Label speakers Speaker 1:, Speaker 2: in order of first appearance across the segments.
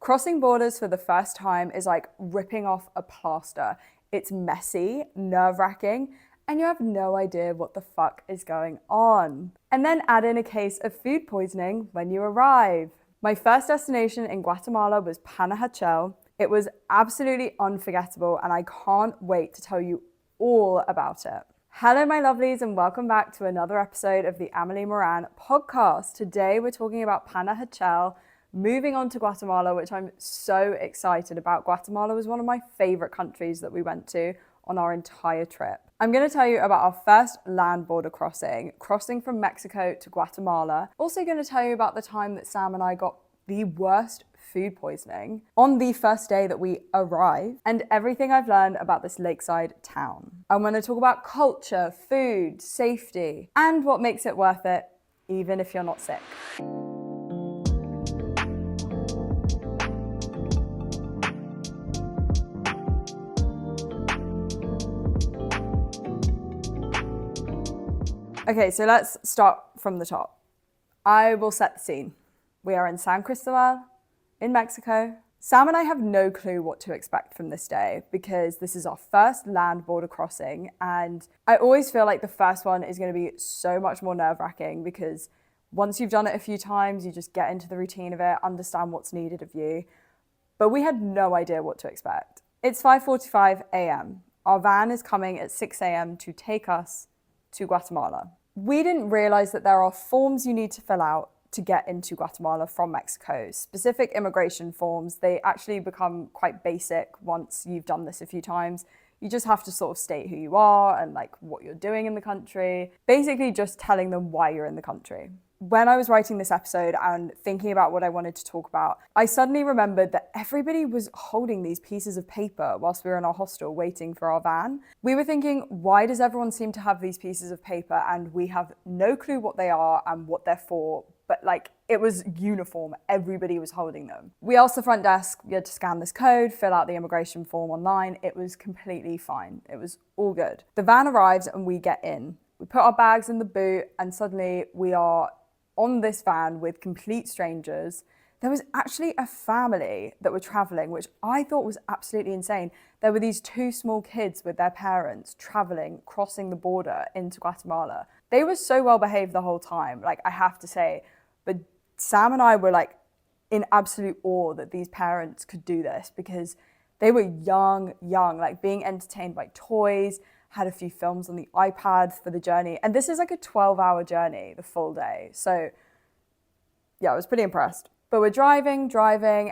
Speaker 1: Crossing borders for the first time is like ripping off a plaster. It's messy, nerve-wracking, and you have no idea what the fuck is going on. And then add in a case of food poisoning when you arrive. My first destination in Guatemala was Panajachel. It was absolutely unforgettable, and I can't wait to tell you all about it. Hello, my lovelies, and welcome back to another episode of the Amelie Moran podcast. Today, we're talking about Panajachel, moving on to Guatemala, which I'm so excited about. Guatemala was one of my favorite countries that we went to on our entire trip. I'm going to tell you about our first land border crossing from Mexico to Guatemala. Also going to tell you about the time that Sam and I got the worst food poisoning on the first day that we arrived, and everything I've learned about this lakeside town. I'm going to talk about culture, food, safety, and what makes it worth it, even if you're not sick. Okay, so let's start from the top. I will set the scene. We are in San Cristobal, in Mexico. Sam and I have no clue what to expect from this day because this is our first land border crossing, and I always feel like the first one is going to be so much more nerve-wracking because once you've done it a few times, you just get into the routine of it, understand what's needed of you. But we had no idea what to expect. It's 5:45 a.m. Our van is coming at 6 a.m. to take us to Guatemala. We didn't realize that there are forms you need to fill out to get into Guatemala from Mexico. Specific immigration forms, they actually become quite basic once you've done this a few times. You just have to sort of state who you are and like what you're doing in the country. Basically just telling them why you're in the country. When I was writing this episode and thinking about what I wanted to talk about, I suddenly remembered that everybody was holding these pieces of paper whilst we were in our hostel waiting for our van. We were thinking, why does everyone seem to have these pieces of paper and we have no clue what they are and what they're for? But like, it was uniform. Everybody was holding them. We asked the front desk, we had to scan this code, fill out the immigration form online. It was completely fine. It was all good. The van arrives and we get in. We put our bags in the boot and suddenly we are on this van with complete strangers. There was actually a family that were traveling, which I thought was absolutely insane. There were these two small kids with their parents traveling, crossing the border into Guatemala. They were so well behaved the whole time, like I have to say. But Sam and I were like in absolute awe that these parents could do this because they were young, like being entertained by toys, had a few films on the iPad for the journey. And this is like a 12-hour journey, the full day. So yeah, I was pretty impressed. But we're driving,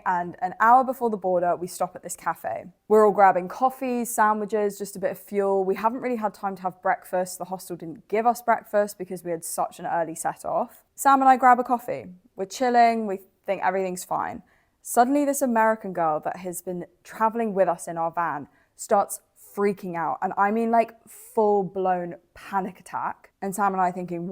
Speaker 1: and an hour before the border, we stop at this cafe. We're all grabbing coffees, sandwiches, just a bit of fuel. We haven't really had time to have breakfast. The hostel didn't give us breakfast because we had such an early set off. Sam and I grab a coffee. We're chilling, we think everything's fine. Suddenly this American girl that has been traveling with us in our van starts freaking out. And I mean like full-blown panic attack. And Sam and I thinking,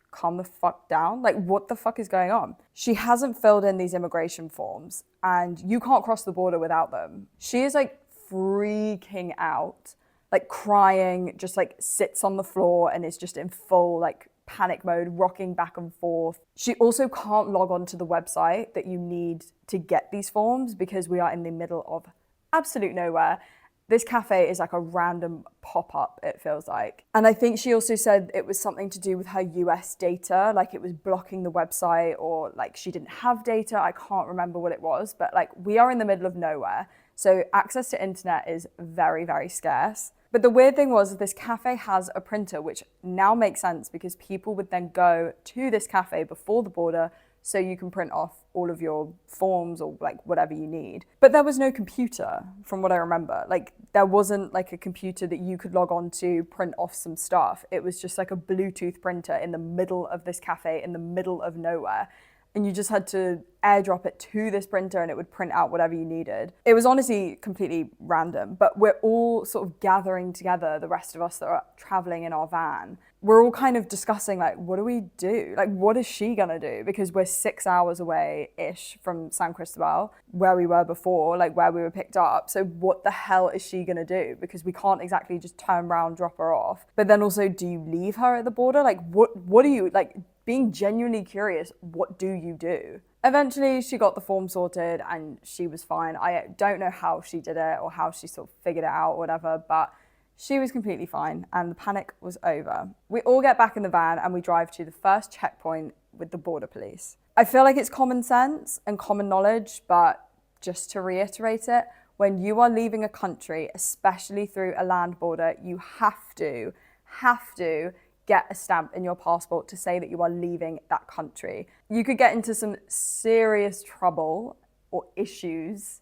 Speaker 1: calm the fuck down. Like, what the fuck is going on? She hasn't filled in these immigration forms and you can't cross the border without them. She is like freaking out, like crying, just like sits on the floor and is just in full like panic mode, rocking back and forth. She also can't log on to the website that you need to get these forms because we are in the middle of absolute nowhere. This cafe is like a random pop-up, it feels like. And I think she also said it was something to do with her US data, like it was blocking the website or like she didn't have data. I can't remember what it was, but like we are in the middle of nowhere. So access to internet is very, very scarce. But the weird thing was this cafe has a printer, which now makes sense because people would then go to this cafe before the border so you can print off all of your forms or like whatever you need. But there was no computer from what I remember. Like there wasn't like a computer that you could log on to print off some stuff. It was just like a Bluetooth printer in the middle of this cafe in the middle of nowhere. And you just had to airdrop it to this printer and it would print out whatever you needed. It was honestly completely random, but we're all sort of gathering together, the rest of us that are traveling in our van. We're all kind of discussing like, what do we do? Like, what is she gonna do? Because we're 6 hours away-ish from San Cristobal, where we were before, like where we were picked up. So what the hell is she gonna do? Because we can't exactly just turn around, drop her off. But then also, do you leave her at the border? Like, what do you, like, being genuinely curious, what do you do? Eventually she got the form sorted and she was fine. I don't know how she did it or how she sort of figured it out or whatever, but she was completely fine and the panic was over. We all get back in the van and we drive to the first checkpoint with the border police. I feel like it's common sense and common knowledge, but just to reiterate it, when you are leaving a country, especially through a land border, you have to get a stamp in your passport to say that you are leaving that country. You could get into some serious trouble or issues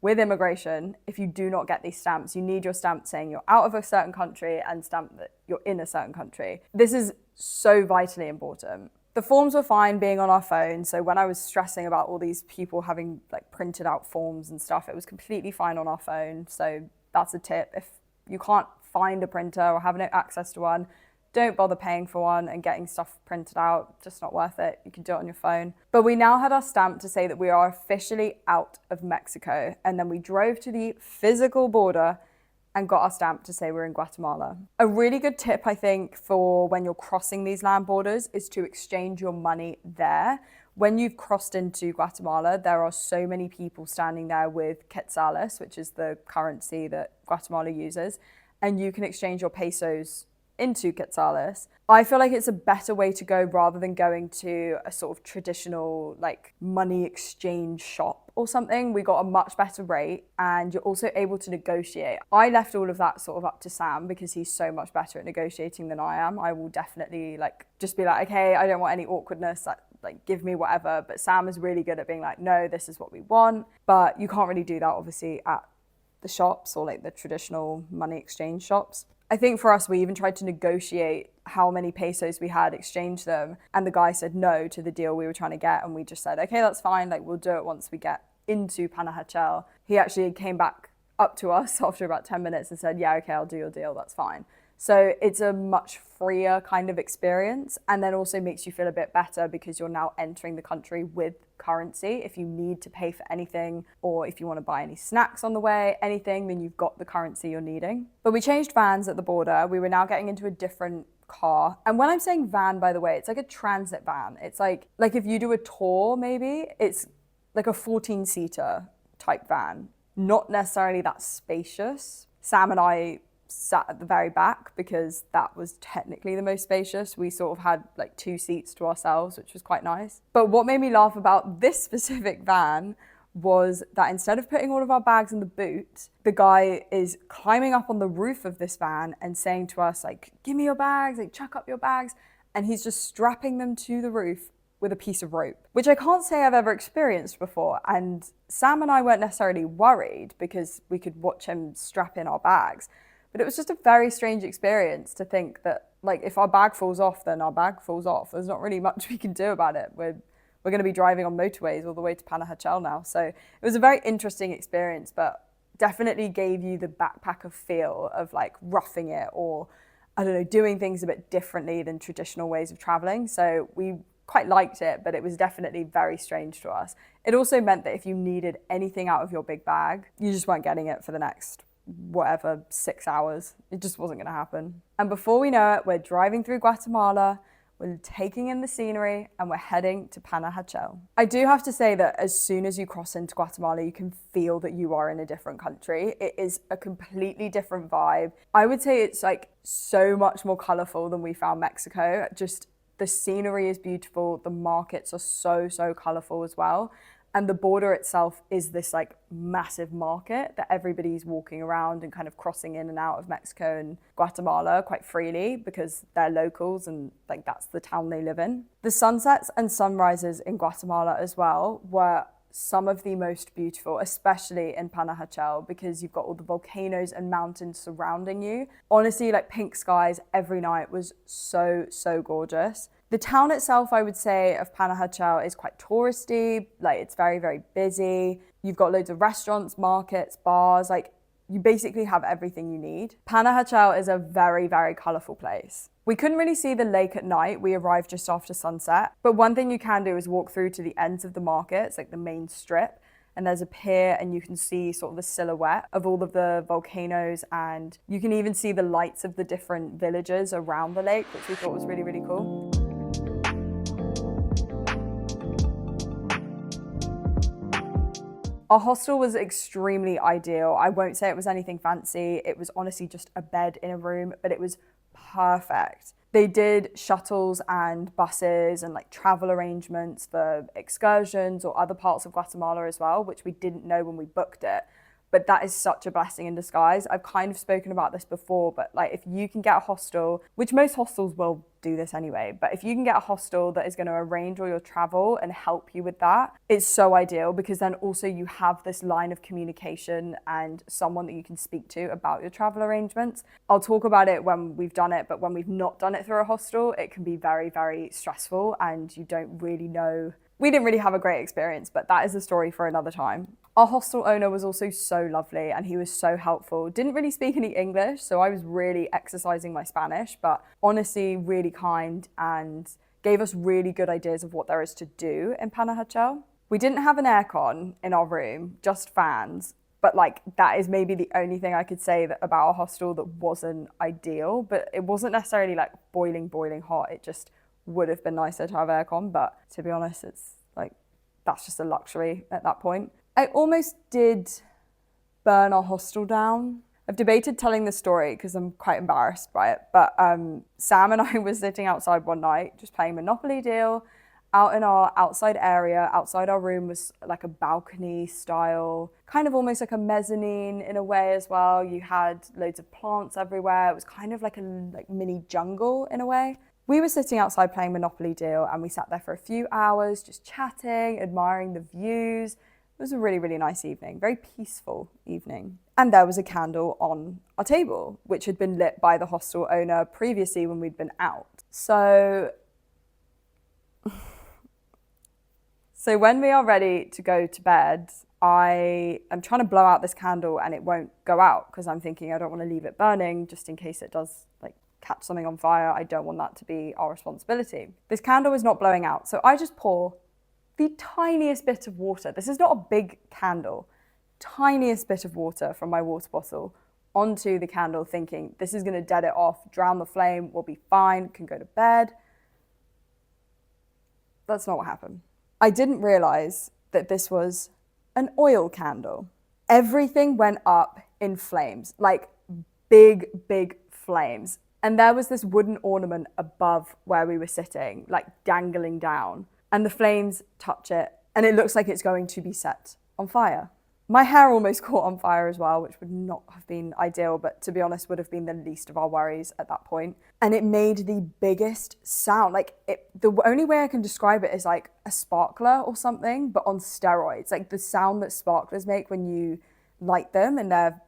Speaker 1: with immigration if you do not get these stamps. You need your stamp saying you're out of a certain country and stamp that you're in a certain country. This is so vitally important. The forms were fine being on our phone, so when I was stressing about all these people having like printed out forms and stuff, it was completely fine on our phone. So that's a tip. If you can't find a printer or have no access to one, don't bother paying for one and getting stuff printed out, just not worth it. You can do it on your phone. But we now had our stamp to say that we are officially out of Mexico. And then we drove to the physical border and got our stamp to say we're in Guatemala. A really good tip, I think, for when you're crossing these land borders is to exchange your money there. When you've crossed into Guatemala, there are so many people standing there with quetzales, which is the currency that Guatemala uses, and you can exchange your pesos into quetzales. I feel like it's a better way to go rather than going to a sort of traditional like money exchange shop or something. We got a much better rate and you're also able to negotiate. I left all of that sort of up to Sam because he's so much better at negotiating than I am. I will definitely like just be like, okay, I don't want any awkwardness, like give me whatever. But Sam is really good at being like, no, this is what we want. But you can't really do that obviously at the shops or like the traditional money exchange shops. I think for us, we even tried to negotiate how many pesos we had, exchange them. And the guy said no to the deal we were trying to get. And we just said, okay, that's fine. Like we'll do it once we get into Panajachel. He actually came back up to us after about 10 minutes and said, yeah, okay, I'll do your deal. That's fine. So it's a much freer kind of experience and then also makes you feel a bit better because you're now entering the country with currency. If you need to pay for anything or if you want to buy any snacks on the way, anything, then you've got the currency you're needing. But we changed vans at the border. We were now getting into a different car. And when I'm saying van, by the way, it's like a transit van. It's like if you do a tour, maybe it's like a 14-seater type van, not necessarily that spacious. Sam and I sat at the very back because that was technically the most spacious. We sort of had like 2 seats to ourselves, which was quite nice. But what made me laugh about this specific van was that instead of putting all of our bags in the boot, the guy is climbing up on the roof of this van and saying to us like, give me your bags, like chuck up your bags. And he's just strapping them to the roof with a piece of rope, which I can't say I've ever experienced before. And Sam and I weren't necessarily worried because we could watch him strap in our bags. But it was just a very strange experience to think that, like, if our bag falls off, then our bag falls off. There's not really much we can do about it. We're going to be driving on motorways all the way to Panajachel now. So it was a very interesting experience, but definitely gave you the backpacker feel of, like, roughing it or, I don't know, doing things a bit differently than traditional ways of traveling. So we quite liked it, but it was definitely very strange to us. It also meant that if you needed anything out of your big bag, you just weren't getting it for the next whatever 6 hours. It just wasn't going to happen. And before we know it, we're driving through Guatemala, we're taking in the scenery, and we're heading to Panajachel. I do have to say that as soon as you cross into Guatemala, you can feel that you are in a different country. It is a completely different vibe. I would say it's like so much more colorful than we found Mexico. Just the scenery is beautiful. The markets are so colorful as well. And the border itself is this like massive market that everybody's walking around and kind of crossing in and out of Mexico and Guatemala quite freely because they're locals and like that's the town they live in. The sunsets and sunrises in Guatemala as well were some of the most beautiful, especially in Panajachel because you've got all the volcanoes and mountains surrounding you. Honestly, like pink skies every night was so gorgeous. The town itself, I would say, of Panajachel is quite touristy. Like it's very busy. You've got loads of restaurants, markets, bars. Like you basically have everything you need. Panajachel is a very colorful place. We couldn't really see the lake at night. We arrived just after sunset. But one thing you can do is walk through to the ends of the markets, like the main strip. And there's a pier and you can see sort of the silhouette of all of the volcanoes. And you can even see the lights of the different villages around the lake, which we thought was really cool. Our hostel was extremely ideal. I won't say it was anything fancy. It was honestly just a bed in a room, but it was perfect. They did shuttles and buses and like travel arrangements for excursions or other parts of Guatemala as well, which we didn't know when we booked it. But that is such a blessing in disguise. I've kind of spoken about this before, but like if you can get a hostel, which most hostels will do this anyway, but if you can get a hostel that is going to arrange all your travel and help you with that, it's so ideal, because then also you have this line of communication and someone that you can speak to about your travel arrangements. I'll talk about it when we've done it, but when we've not done it through a hostel, it can be very, very stressful and you don't really know. We didn't really have a great experience, but that is a story for another time. Our hostel owner was also so lovely and he was so helpful. Didn't really speak any English, so I was really exercising my Spanish, but honestly really kind and gave us really good ideas of what there is to do in Panajachel. We didn't have an aircon in our room, just fans, but like that is maybe the only thing I could say that about our hostel that wasn't ideal, but it wasn't necessarily like boiling hot. It just would have been nicer to have aircon, but to be honest, it's like, that's just a luxury at that point. I almost did burn our hostel down. I've debated telling this story because I'm quite embarrassed by it, but Sam and I were sitting outside one night just playing Monopoly Deal out in our outside area. Outside our room was like a balcony style, kind of almost like a mezzanine in a way as well. You had loads of plants everywhere. It was kind of like a mini jungle in a way. We were sitting outside playing Monopoly Deal and we sat there for a few hours just chatting, admiring the views. It was a really, really nice evening, very peaceful evening. And there was a candle on our table, which had been lit by the hostel owner previously when we'd been out. So when we are ready to go to bed, I am trying to blow out this candle and it won't go out because I'm thinking I don't want to leave it burning just in case it does like catch something on fire. I don't want that to be our responsibility. This candle is not blowing out, so I just pour the tiniest bit of water. This is not a big candle. Tiniest bit of water from my water bottle onto the candle, thinking this is going to dead it off, drown the flame, we'll be fine, can go to bed. That's not what happened. I didn't realize that this was an oil candle. Everything went up in flames, like big, big flames. And there was this wooden ornament above where we were sitting, like dangling down. And the flames touch it, and it looks like it's going to be set on fire. My hair almost caught on fire as well, which would not have been ideal, but to be honest, would have been the least of our worries at that point. And it made the biggest sound. The only way I can describe it is like a sparkler or something, but on steroids. Like the sound that sparklers make when you light them and they're,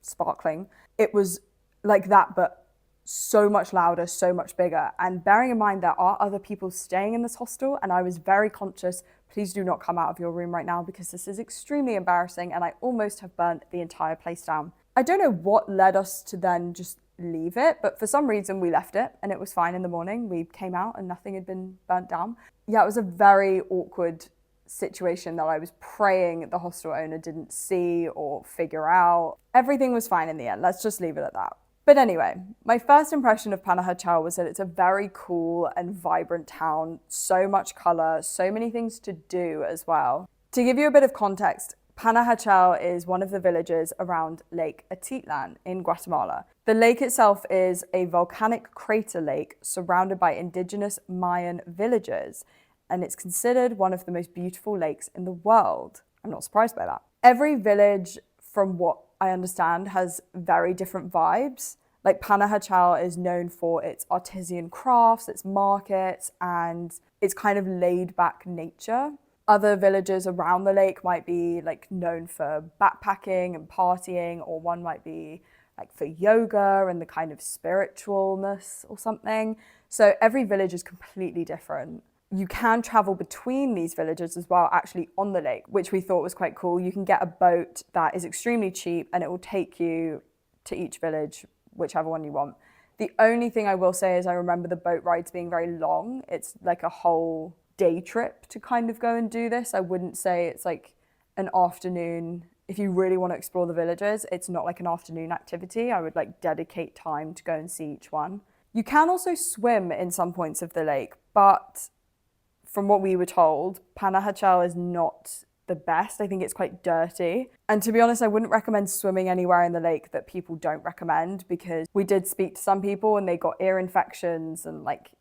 Speaker 1: sparkling. It was like that, but so much louder, so much bigger. And bearing in mind there are other people staying in this hostel, and I was very conscious, please do not come out of your room right now because this is extremely embarrassing and I almost have burnt the entire place down. I don't know what led us to then just leave it, but for some reason we left it and it was fine in the morning. We came out and nothing had been burnt down. Yeah, it was a very awkward situation that I was praying the hostel owner didn't see or figure out. Everything was fine in the end. Let's just leave it at that. But anyway, my first impression of Panajachel was that it's a very cool and vibrant town, so much color, so many things to do as well. To give you a bit of context, Panajachel is one of the villages around Lake Atitlan in Guatemala. The lake itself is a volcanic crater lake surrounded by indigenous Mayan villages, and it's considered one of the most beautiful lakes in the world. I'm not surprised by that. Every village, from what I understand, has very different vibes. Like Panajachel is known for its artisan crafts, its markets, and its kind of laid back nature. Other villages around the lake might be like known for backpacking and partying, or one might be like for yoga and the kind of spiritualness or something. So every village is completely different. You can travel between these villages as well, actually on the lake, which we thought was quite cool. You can get a boat that is extremely cheap and it will take you to each village, whichever one you want. The only thing I will say is I remember the boat rides being very long. It's like a whole day trip to kind of go and do this. I wouldn't say it's like an afternoon. If you really want to explore the villages, it's not like an afternoon activity. I would like dedicate time to go and see each one. You can also swim in some points of the lake, but from what we were told, Panajachel is not the best. I think it's quite dirty. And to be honest, I wouldn't recommend swimming anywhere in the lake that people don't recommend, because we did speak to some people and they got ear infections and like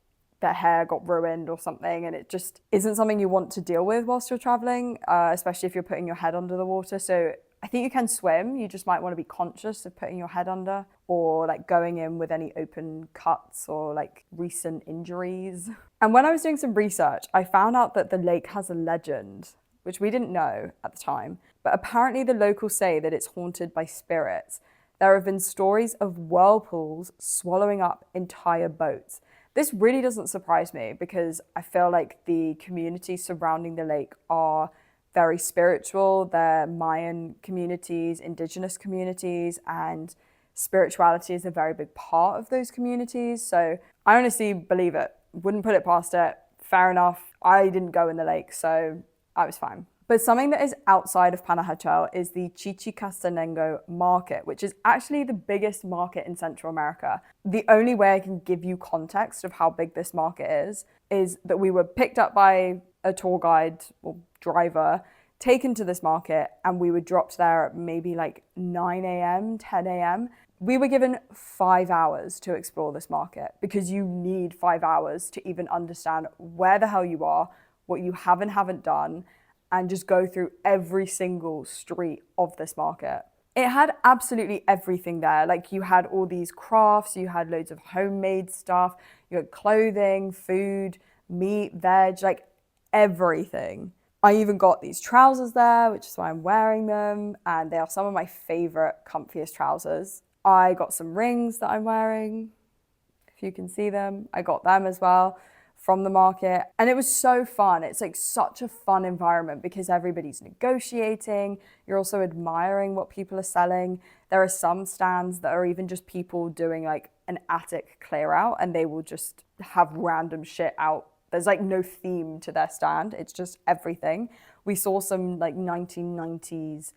Speaker 1: their hair got ruined or something, and it just isn't something you want to deal with whilst you're traveling, especially if you're putting your head under the water. So I think you can swim, you just might want to be conscious of putting your head under, or like going in with any open cuts or like recent injuries. And when I was doing some research, I found out that the lake has a legend, which we didn't know at the time, but apparently the locals say that it's haunted by spirits. There have been stories of whirlpools swallowing up entire boats. This really doesn't surprise me, because I feel like the communities surrounding the lake are very spiritual. They're Mayan communities, indigenous communities, and spirituality is a very big part of those communities. So I honestly believe it. Wouldn't put it past it. Fair enough. I didn't go in the lake, so I was fine. But something that is outside of Panajachel is the Chichicastenango market, which is actually the biggest market in Central America. The only way I can give you context of how big this market is that we were picked up by a tour guide or driver, taken to this market, and we were dropped there at maybe like 9 a.m., 10 a.m. We were given 5 hours to explore this market, because you need 5 hours to even understand where the hell you are, what you have and haven't done, and just go through every single street of this market. It had absolutely everything there. Like, you had all these crafts, you had loads of homemade stuff, you had clothing, food, meat, veg, like everything. I even got these trousers there, which is why I'm wearing them, and they are some of my favorite, comfiest trousers. I got some rings that I'm wearing, if you can see them. I got them as well from the market, and it was so fun. It's like such a fun environment, because everybody's negotiating. You're also admiring what people are selling. There are some stands that are even just people doing like an attic clear out, and they will just have random shit out. There's like no theme to their stand. It's just everything. We saw some like 1990s,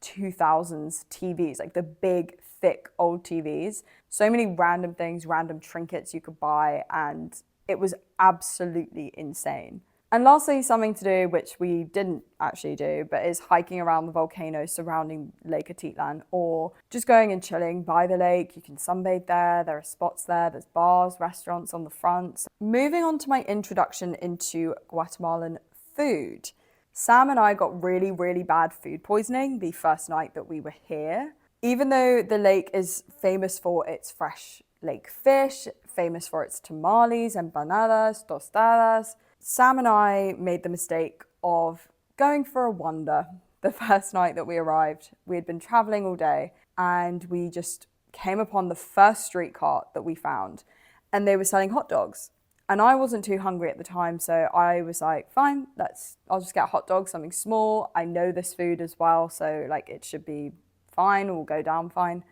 Speaker 1: 2000s TVs, like the big, thick old TVs. So many random things, random trinkets you could buy, and it was absolutely insane. And lastly, something to do, which we didn't actually do, but is hiking around the volcanoes surrounding Lake Atitlan, or just going and chilling by the lake. You can sunbathe there. There are spots there. There's bars, restaurants on the front. Moving on to my introduction into Guatemalan food. Sam and I got really, really bad food poisoning the first night that we were here. Even though the lake is famous for its fresh lake fish, famous for its tamales, empanadas, tostadas, Sam and I made the mistake of going for a wander the first night that we arrived. We had been traveling all day, and we just came upon the first street cart that we found, and they were selling hot dogs. And I wasn't too hungry at the time, so I was like, fine, I'll just get a hot dog, something small. I know this food as well, so like it should be fine, or go down fine.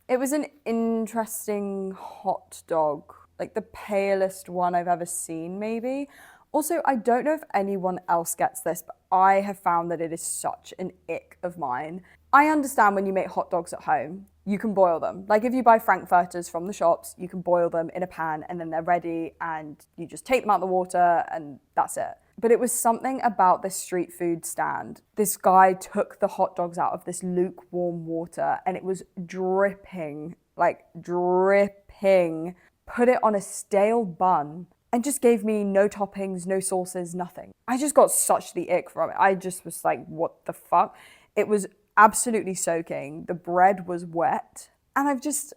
Speaker 1: It was an interesting hot dog, like the palest one I've ever seen, maybe. Also, I don't know if anyone else gets this, but I have found that it is such an ick of mine. I understand when you make hot dogs at home, you can boil them. Like if you buy frankfurters from the shops, you can boil them in a pan and then they're ready, and you just take them out of the water and that's it. But it was something about this street food stand. This guy took the hot dogs out of this lukewarm water, and it was dripping, like dripping, put it on a stale bun, and just gave me no toppings, no sauces, nothing. I just got such the ick from it. I just was like, what the fuck? It was absolutely soaking. The bread was wet. And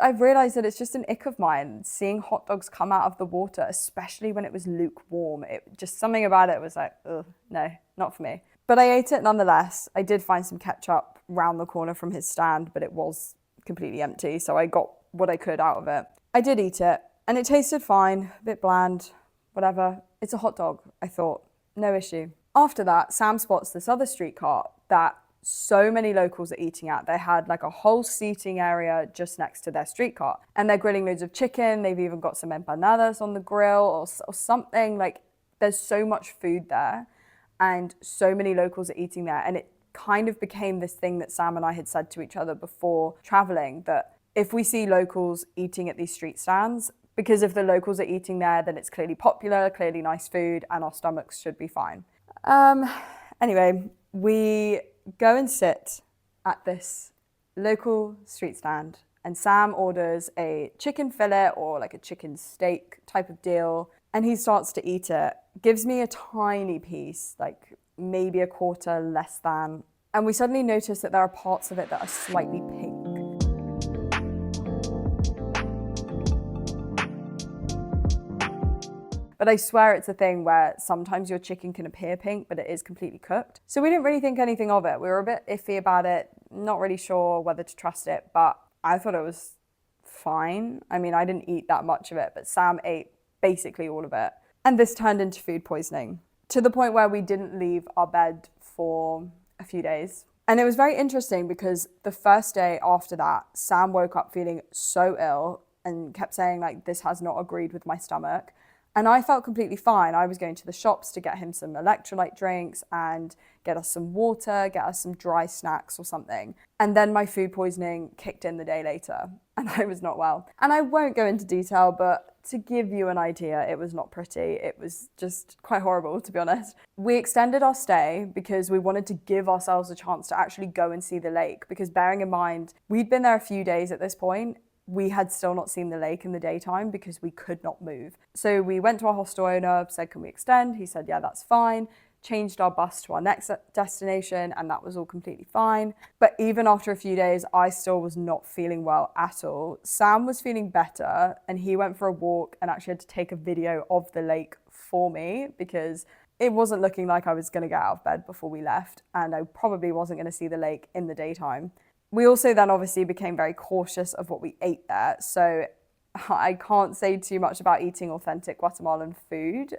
Speaker 1: I've realized that it's just an ick of mine, seeing hot dogs come out of the water, especially when it was lukewarm. It just, something about it was like, ugh, no, not for me. But I ate it nonetheless. I did find some ketchup round the corner from his stand, but it was completely empty, so I got what I could out of it. I did eat it, and it tasted fine, a bit bland, whatever. It's a hot dog, I thought, no issue. After that, Sam spots this other street cart that so many locals are eating at. They had like a whole seating area just next to their street cart, and they're grilling loads of chicken. They've even got some empanadas on the grill or something. Like, there's so much food there, and so many locals are eating there. And it kind of became this thing that Sam and I had said to each other before traveling, that if we see locals eating at these street stands, because if the locals are eating there, then it's clearly popular, clearly nice food, and our stomachs should be fine. Anyway, we go and sit at this local street stand, and Sam orders a chicken fillet or like a chicken steak type of deal, and he starts to eat it, gives me a tiny piece, like maybe a quarter less than, and we suddenly notice that there are parts of it that are slightly pink. But I swear it's a thing where sometimes your chicken can appear pink, but it is completely cooked. So we didn't really think anything of it. We were a bit iffy about it, not really sure whether to trust it, but I thought it was fine. I mean, I didn't eat that much of it, but Sam ate basically all of it. And this turned into food poisoning to the point where we didn't leave our bed for a few days. And it was very interesting because the first day after that, Sam woke up feeling so ill and kept saying, like, this has not agreed with my stomach. And I felt completely fine. I was going to the shops to get him some electrolyte drinks and get us some water, get us some dry snacks or something. And then my food poisoning kicked in the day later and I was not well. And I won't go into detail, but to give you an idea, it was not pretty. It was just quite horrible, to be honest. We extended our stay because we wanted to give ourselves a chance to actually go and see the lake, because bearing in mind, we'd been there a few days at this point. We had still not seen the lake in the daytime because we could not move. So we went to our hostel owner, said, can we extend? He said, yeah, that's fine. Changed our bus to our next destination, and that was all completely fine. But even after a few days, I still was not feeling well at all. Sam was feeling better, and he went for a walk and actually had to take a video of the lake for me because it wasn't looking like I was going to get out of bed before we left, and I probably wasn't going to see the lake in the daytime. We also then obviously became very cautious of what we ate there. So I can't say too much about eating authentic Guatemalan food.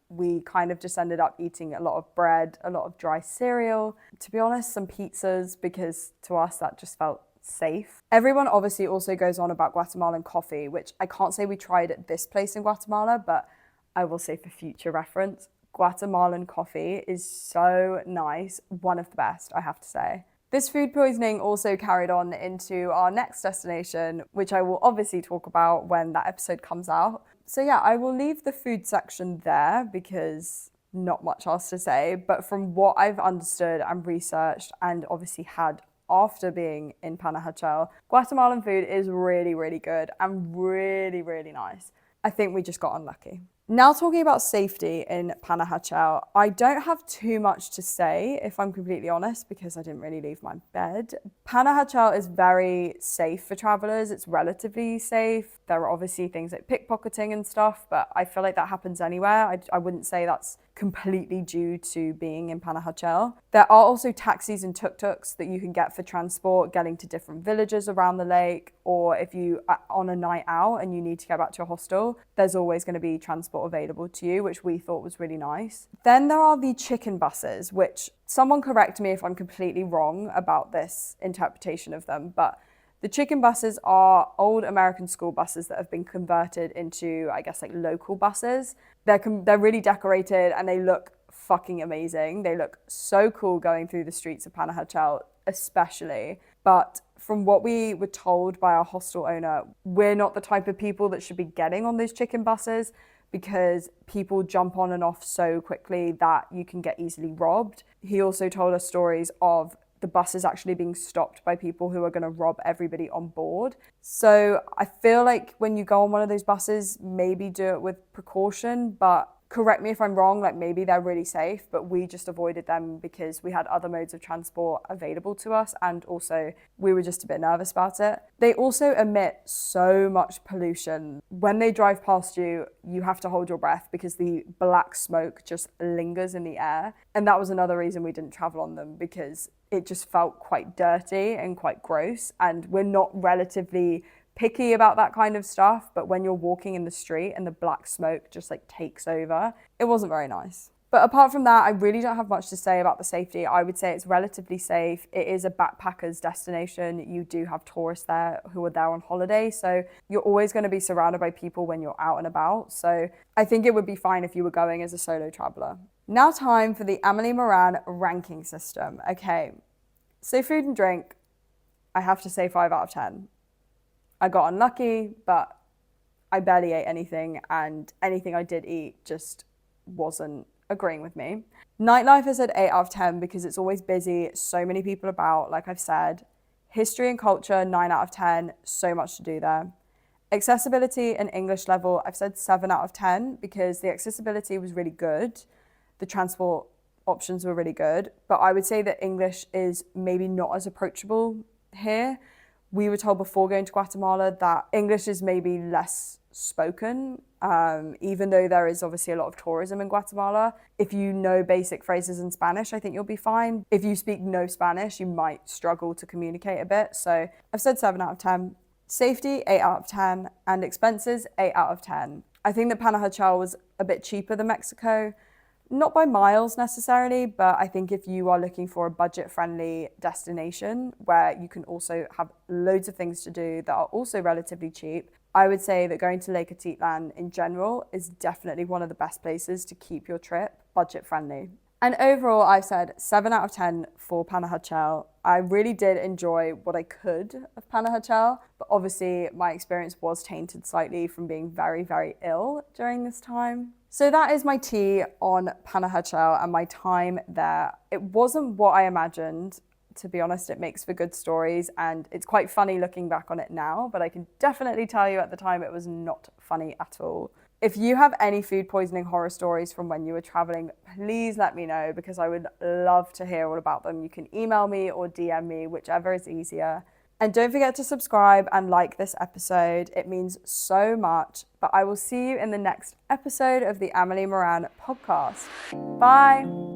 Speaker 1: We kind of just ended up eating a lot of bread, a lot of dry cereal, to be honest, some pizzas, because to us that just felt safe. Everyone obviously also goes on about Guatemalan coffee, which I can't say we tried at this place in Guatemala, but I will say for future reference, Guatemalan coffee is so nice. One of the best, I have to say. This food poisoning also carried on into our next destination, which I will obviously talk about when that episode comes out. So yeah, I will leave the food section there because not much else to say. But from what I've understood and researched and obviously had after being in Panajachel, Guatemalan food is really, really good and really, really nice. I think we just got unlucky. Now talking about safety in Panajachel, I don't have too much to say, if I'm completely honest, because I didn't really leave my bed. Panajachel is very safe for travelers. It's relatively safe. There are obviously things like pickpocketing and stuff, but I feel like that happens anywhere. I wouldn't say that's completely due to being in Panajachel. There are also taxis and tuk-tuks that you can get for transport, getting to different villages around the lake, or if you are on a night out and you need to go back to your hostel, there's always going to be transport available to you, which we thought was really nice. Then there are the chicken buses, which someone correct me if I'm completely wrong about this interpretation of them, but the chicken buses are old American school buses that have been converted into, I guess, like local buses. They're really decorated and they look fucking amazing. They look so cool going through the streets of Panajachel, especially. But from what we were told by our hostel owner, we're not the type of people that should be getting on those chicken buses because people jump on and off so quickly that you can get easily robbed. He also told us stories of the buses actually being stopped by people who are going to rob everybody on board. So I feel like when you go on one of those buses, maybe do it with precaution, but correct me if I'm wrong, like maybe they're really safe, but we just avoided them because we had other modes of transport available to us and also we were just a bit nervous about it. They also emit so much pollution. When they drive past you, you have to hold your breath because the black smoke just lingers in the air. And that was another reason we didn't travel on them, because it just felt quite dirty and quite gross. And we're not relatively picky about that kind of stuff, but when you're walking in the street and the black smoke just like takes over, it wasn't very nice. But apart from that, I really don't have much to say about the safety. I would say it's relatively safe. It is a backpacker's destination. You do have tourists there who are there on holiday, so you're always going to be surrounded by people when you're out and about. So I think it would be fine if you were going as a solo traveler. Now time for the Amelie Moran ranking system. Okay, so food and drink, I have to say 5 out of 10. I got unlucky, but I barely ate anything, and anything I did eat just wasn't agreeing with me. Nightlife I said 8 out of 10 because it's always busy, so many people about, like I've said. History and culture, 9 out of 10, so much to do there. Accessibility and English level, I've said 7 out of 10 because the accessibility was really good. The transport options were really good, but I would say that English is maybe not as approachable here. We were told before going to Guatemala that English is maybe less spoken, even though there is obviously a lot of tourism in Guatemala. If you know basic phrases in Spanish, I think you'll be fine. If you speak no Spanish, you might struggle to communicate a bit. So I've said 7 out of 10. Safety, 8 out of 10. And expenses, 8 out of 10. I think that Panajachel was a bit cheaper than Mexico. Not by miles necessarily, but I think if you are looking for a budget-friendly destination where you can also have loads of things to do that are also relatively cheap, I would say that going to Lake Atitlan in general is definitely one of the best places to keep your trip budget-friendly. And overall, I've said 7 out of 10 for Panajachel. I really did enjoy what I could of Panajachel, but obviously my experience was tainted slightly from being very, very ill during this time. So that is my tea on Panajachel and my time there. It wasn't what I imagined. To be honest, it makes for good stories and it's quite funny looking back on it now, but I can definitely tell you at the time it was not funny at all. If you have any food poisoning horror stories from when you were traveling, please let me know because I would love to hear all about them. You can email me or DM me, whichever is easier. And don't forget to subscribe and like this episode. It means so much. But I will see you in the next episode of the Amelie Moran podcast. Bye.